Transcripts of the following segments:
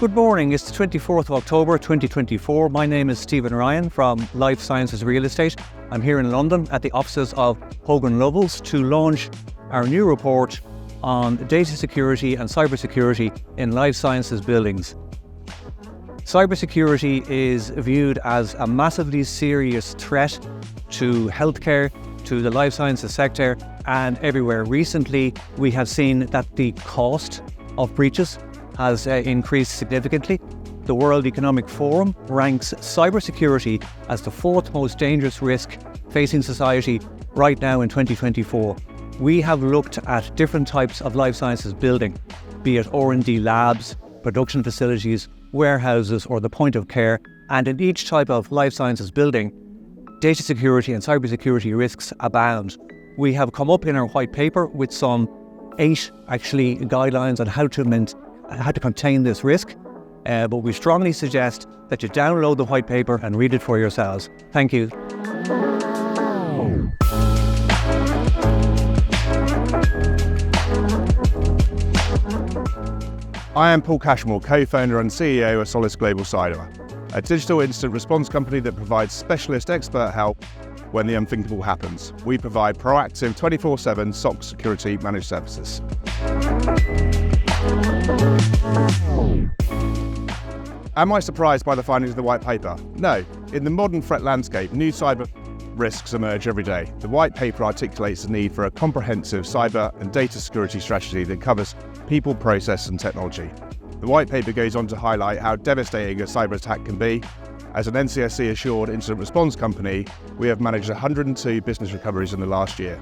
Good morning, it's the 24th of October 2024. My name is Stephen Ryan from Life Sciences Real Estate. I'm here in London at the offices of Hogan Lovells to launch our new report on data security and cybersecurity in life sciences buildings. Cybersecurity is viewed as a massively serious threat to healthcare, to the life sciences sector, and everywhere. Recently, we have seen that the cost of breaches has increased significantly. The World Economic Forum ranks cybersecurity as the fourth most dangerous risk facing society right now in 2024. We have looked at different types of life sciences building, be it R&D labs, production facilities, warehouses, or the point of care. And in each type of life sciences building, data security and cybersecurity risks abound. We have come up in our white paper with some 8 guidelines on how to contain this risk, but we strongly suggest that you download the white paper and read it for yourselves. Thank you. I am Paul Cashmore, co-founder and CEO of Solis Global Cyber, a digital incident response company that provides specialist expert help when the unthinkable happens. We provide proactive 24/7 SOC security managed services. Am I surprised by the findings of the white paper? No. In the modern threat landscape, new cyber risks emerge every day. The white paper articulates the need for a comprehensive cyber and data security strategy that covers people, process and technology. The white paper goes on to highlight how devastating a cyber attack can be. As an NCSC assured incident response company, we have managed 102 business recoveries in the last year.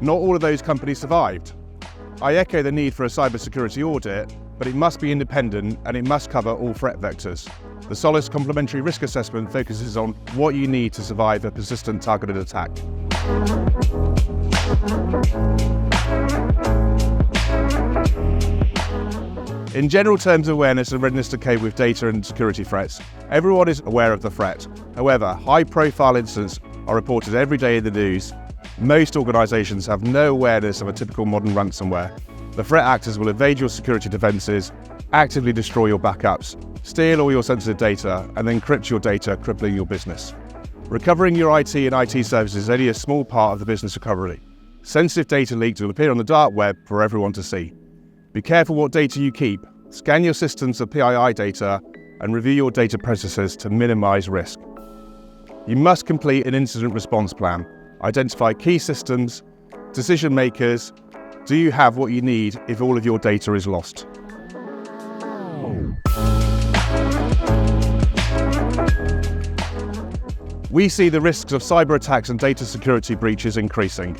Not all of those companies survived. I echo the need for a cybersecurity audit, but it must be independent and it must cover all threat vectors. The Solis Complementary Risk Assessment focuses on what you need to survive a persistent targeted attack. In general terms of awareness and readiness to cope with data and security threats, everyone is aware of the threat. However, high-profile incidents are reported every day in the news. Most organisations have no awareness of a typical modern ransomware. The threat actors will evade your security defences, actively destroy your backups, steal all your sensitive data, and then encrypt your data, crippling your business. Recovering your IT and IT services is only a small part of the business recovery. Sensitive data leaks will appear on the dark web for everyone to see. Be careful what data you keep. Scan your systems for PII data and review your data processes to minimise risk. You must complete an incident response plan. Identify key systems, decision makers. Do you have what you need if all of your data is lost? We see the risks of cyber attacks and data security breaches increasing.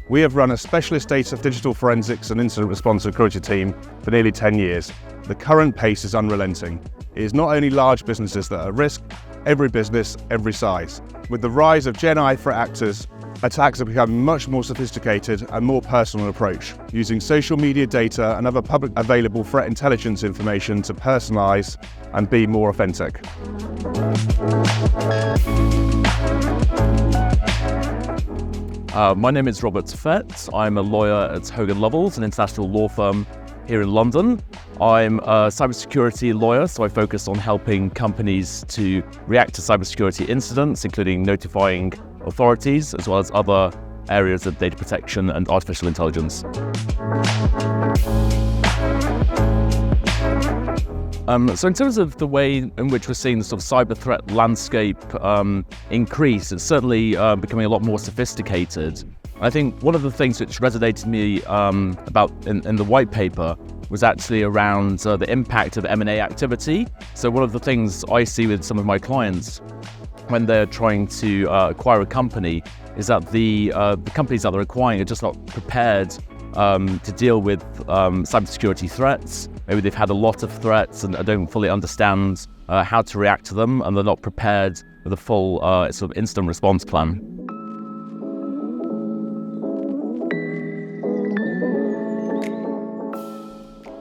We have run a specialist data digital forensics and incident response security team for nearly 10 years. The current pace is unrelenting. It is not only large businesses that are at risk, every business, every size. With the rise of Gen I threat actors, attacks have become much more sophisticated and more personal approach, using social media data and other public available threat intelligence information to personalise and be more authentic. My name is Robert Fett. I'm a lawyer at Hogan Lovells, an international law firm here in London. I'm a cybersecurity lawyer, so I focus on helping companies to react to cybersecurity incidents, including notifying authorities, as well as other areas of data protection and artificial intelligence. So in terms of the way in which we're seeing the sort of cyber threat landscape increase, it's certainly becoming a lot more sophisticated. I think one of the things which resonated me about in the white paper was actually around the impact of M&A activity. So one of the things I see with some of my clients when they're trying to acquire a company is that the companies that they're acquiring are just not prepared to deal with cybersecurity threats. Maybe they've had a lot of threats and don't fully understand how to react to them, and they're not prepared with a full sort of incident response plan.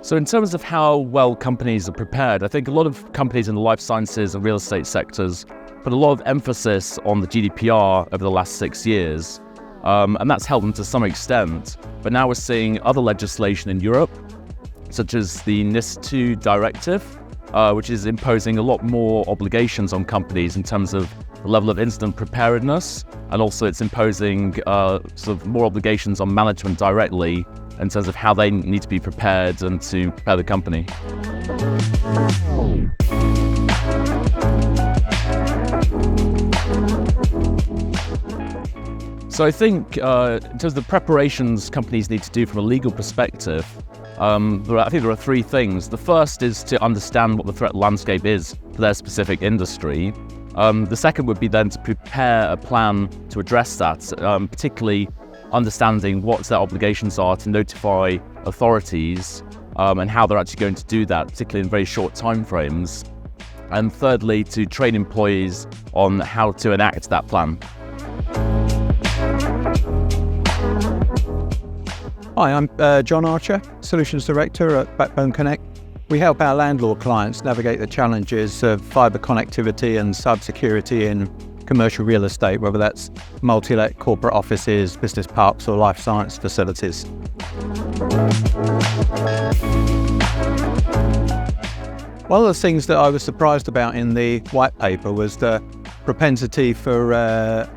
So in terms of how well companies are prepared, I think a lot of companies in the life sciences and real estate sectors put a lot of emphasis on the GDPR over the last 6 years. And that's helped them to some extent. But now we're seeing other legislation in Europe, such as the NIS2 directive, which is imposing a lot more obligations on companies in terms of the level of incident preparedness, and also it's imposing sort of more obligations on management directly in terms of how they need to be prepared and to prepare the company. So I think in terms of the preparations companies need to do from a legal perspective, I think there are three things. The first is to understand what the threat landscape is for their specific industry. The second would be then to prepare a plan to address that, particularly understanding what their obligations are to notify authorities and how they're actually going to do that, particularly in very short timeframes. And thirdly, to train employees on how to enact that plan. Hi, I'm John Archer, Solutions Director at Backbone Connect. We help our landlord clients navigate the challenges of fibre connectivity and cybersecurity in commercial real estate, whether that's multi-let corporate offices, business parks or life science facilities. One of the things that I was surprised about in the white paper was the propensity for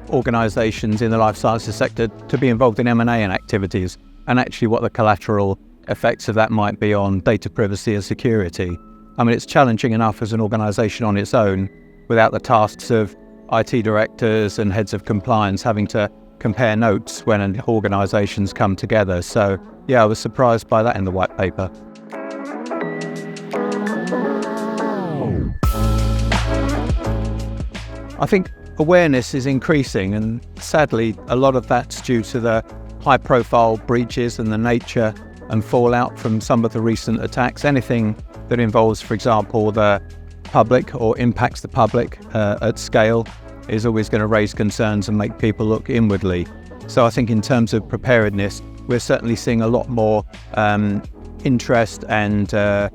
organisations in the life sciences sector to be involved in M&A and activities, and actually what the collateral effects of that might be on data privacy and security. I mean, it's challenging enough as an organisation on its own without the tasks of IT directors and heads of compliance having to compare notes when organisations come together. So yeah, I was surprised by that in the white paper. I think awareness is increasing, and sadly a lot of that's due to the high-profile breaches and the nature and fallout from some of the recent attacks. Anything that involves, for example, the public or impacts the public at scale is always going to raise concerns and make people look inwardly. So I think in terms of preparedness, we're certainly seeing a lot more interest and a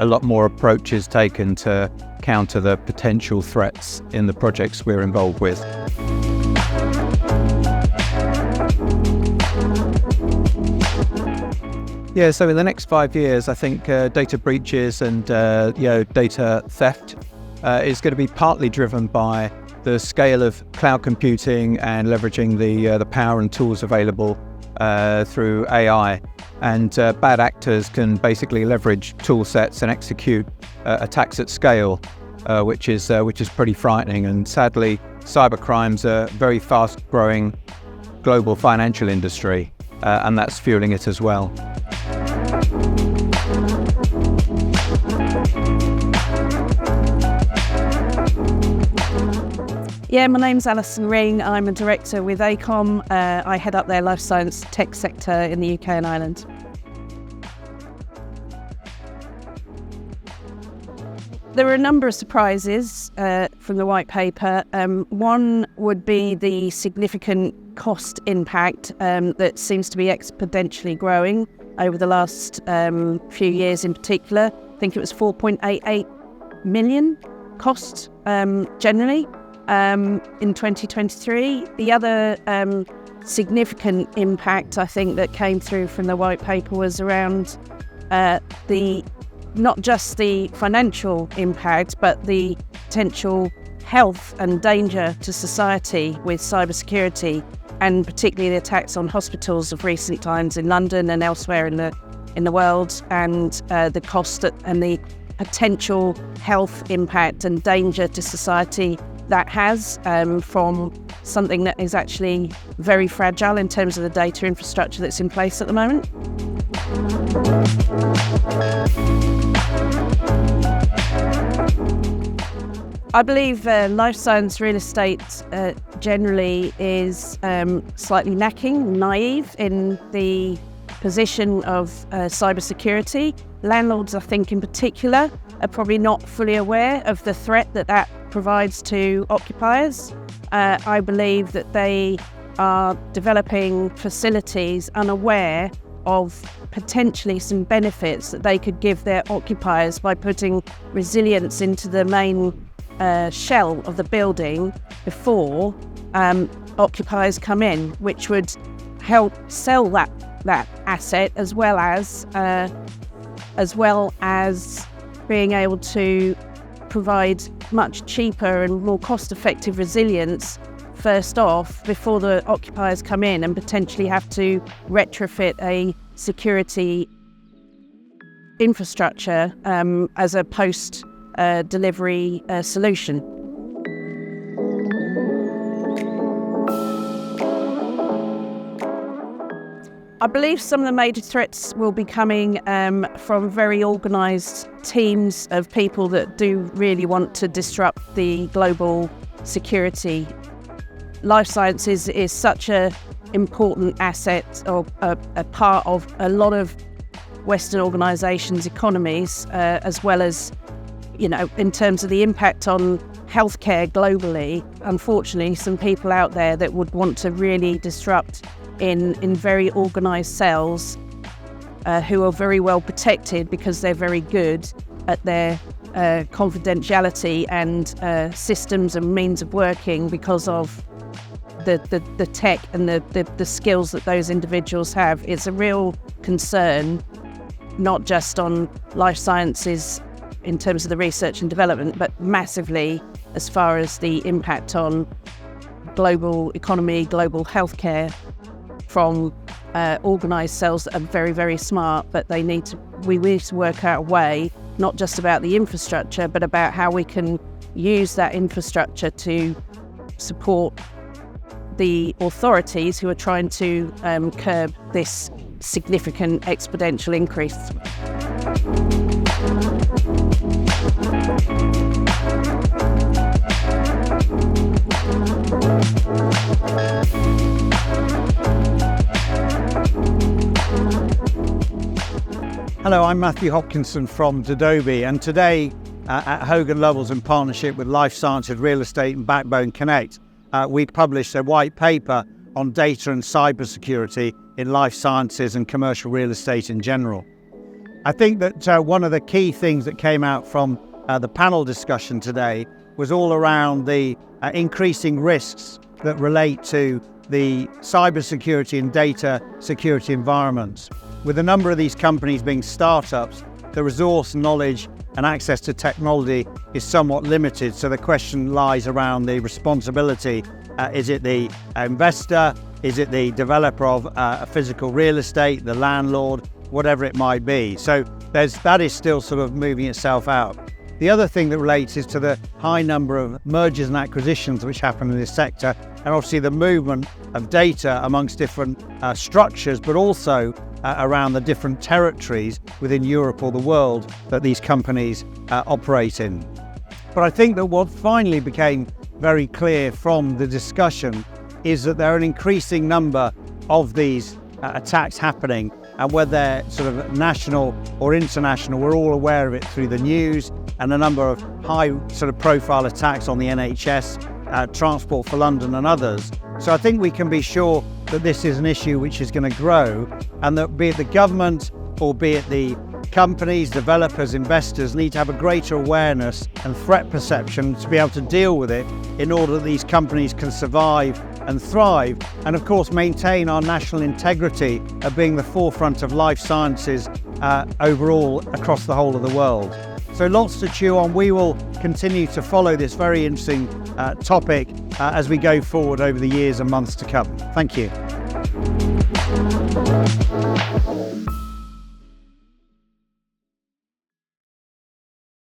lot more approaches taken to counter the potential threats in the projects we're involved with. Yeah, so in the next 5 years, I think data breaches and data theft is going to be partly driven by the scale of cloud computing and leveraging the power and tools available through AI. And bad actors can basically leverage tool sets and execute attacks at scale, which is pretty frightening. And sadly, cybercrime's a very fast-growing global financial industry, and that's fueling it as well. Yeah, my name's Alison Ring. I'm a director with AECOM. I head up their life science tech sector in the UK and Ireland. There are a number of surprises from the white paper. One would be the significant cost impact that seems to be exponentially growing over the last few years in particular. I think it was 4.88 million cost generally in 2023. The other significant impact I think that came through from the white paper was around not just the financial impact, but the potential health and danger to society with cybersecurity, and particularly the attacks on hospitals of recent times in London and elsewhere in the world, and the cost and the potential health impact and danger to society that has from something that is actually very fragile in terms of the data infrastructure that's in place at the moment. I believe life science real estate generally is slightly lacking, naive in the position of cybersecurity. Landlords, I think in particular, are probably not fully aware of the threat that provides to occupiers. I believe that they are developing facilities unaware of potentially some benefits that they could give their occupiers by putting resilience into the main shell of the building before occupiers come in, which would help sell that asset as well as being able to provide much cheaper and more cost-effective resilience first off before the occupiers come in and potentially have to retrofit a security infrastructure as a post-delivery solution. I believe some of the major threats will be coming from very organised teams of people that do really want to disrupt the global security. Life sciences is such an important asset or a part of a lot of Western organisations' economies, as well as, in terms of the impact on healthcare globally. Unfortunately, some people out there that would want to really disrupt in very organised cells who are very well protected because they're very good at their confidentiality and systems and means of working because of the tech and the skills that those individuals have. It's a real concern, not just on life sciences in terms of the research and development, but massively as far as the impact on global economy, global healthcare, from organised cells that are very, very smart, but we need to work out a way, not just about the infrastructure, but about how we can use that infrastructure to support the authorities who are trying to curb this significant exponential increase. Hello, I'm Matthew Hopkinson from Dodobi, and today at Hogan Lovells, in partnership with Life Sciences Real Estate and Backbone Connect, we published a white paper on data and cybersecurity in life sciences and commercial real estate in general. I think that one of the key things that came out from the panel discussion today was all around the increasing risks that relate to the cybersecurity and data security environments. With a number of these companies being startups, the resource, knowledge and access to technology is somewhat limited. So the question lies around the responsibility. Is it the investor? Is it the developer of physical real estate, the landlord, whatever it might be? So that is still sort of moving itself out. The other thing that relates is to the high number of mergers and acquisitions which happen in this sector, and obviously the movement of data amongst different structures, but also around the different territories within Europe or the world that these companies operate in. But I think that what finally became very clear from the discussion is that there are an increasing number of these attacks happening, and whether they're sort of national or international, we're all aware of it through the news, and a number of high sort of profile attacks on the NHS, Transport for London and others. So I think we can be sure that this is an issue which is going to grow, and that be it the government or be it the companies, developers, investors need to have a greater awareness and threat perception to be able to deal with it in order that these companies can survive and thrive, and of course maintain our national integrity of being the forefront of life sciences overall across the whole of the world. So lots to chew on. We will continue to follow this very interesting topic as we go forward over the years and months to come. Thank you.